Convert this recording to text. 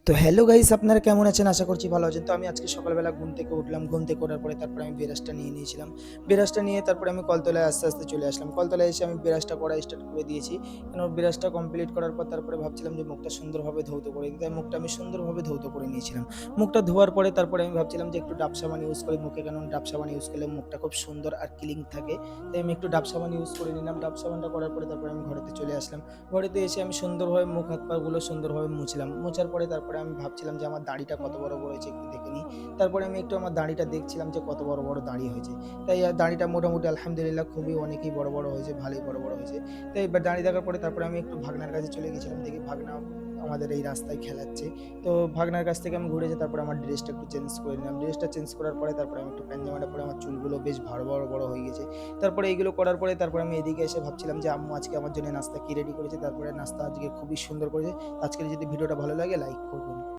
তো hello guys, আপনারা কেমন আছেন? আশা করছি ভালো আছেন। তো আমি আজকে সকালবেলা ঘুম থেকে উঠলাম। ঘুম থেকে ওঠার পরে তারপরে আমি ব্রাশটা নিয়ে নিয়েছিলাম। ব্রাশটা নিয়ে তারপরে আমি কলতলায় আস্তে চলে আসলাম। কলতলায় এসে আমি ব্রাশটা করা স্টার্ট করে দিয়েছি। কেন ব্রাশটা কমপ্লিট করার পর তারপরে ভাবছিলাম যে মুখটা সুন্দরভাবে ধৌত করে দিই। তাই মুখটা আমি সুন্দরভাবে ধৌত করে নিয়েছিলাম। মুখটা ধোয়ার পরে তারপরে আমি ভাবছিলাম যে একটু ডাব সাবান ইউজ করি মুখে, কারণ ডাব সাবান ইউজ করলে মুখটা খুব সুন্দর আর ক্লিন থাকে। তাই আমি একটু ডাব সাবান ইউজ করে নিলাম। ডাব সাবানটা করার পরে তারপরে আমি ঘরেতে চলে আসলাম। ঘরেতে এসে আমি সুন্দরভাবে মুখ হাত পা গুলো সুন্দরভাবে মুছলাম। মোছার পরে তারপরে আমি ভাবছিলাম যে আমার দাড়িটা কত বড় হয়েছে একটু দেখে নিই। তারপরে আমি একটু আমার দাড়িটা দেখছিলাম যে কত বড় দাড়ি হয়েছে। তাই দাড়িটা মোটামুটি আলহামদুলিল্লাহ খুবই অনেকই বড় হয়েছে, ভালোই বড় হয়েছে। তাই এবার দাড়ি দেখার পরে তারপরে আমি একটু ভাগনার কাছে চলে গেছিলাম। দেখি ভাগনা আমাদের এই রাস্তায় খেলাচ্ছে। তো ভাগনার কাছ থেকে আমি ঘুরে যেয়ে তারপরে আমার ড্রেসটা একটু চেঞ্জ করে নিলাম। ড্রেসটা চেঞ্জ করার পরে তারপরে আমি একটু প্যান্ট-জামাটা পরে আমার চুলগুলো বেশ বড় হয়ে গেছে। তারপরে এইগুলো করার পরে তারপরে আমি এদিকে এসে ভাবছিলাম যে আম্মু আজকে আমার জন্য নাস্তা কি রেডি করেছে। তারপরে নাস্তা আজকে খুবই সুন্দর করেছে। আজকের যদি ভিডিওটা ভালো লাগে লাইক করবেন।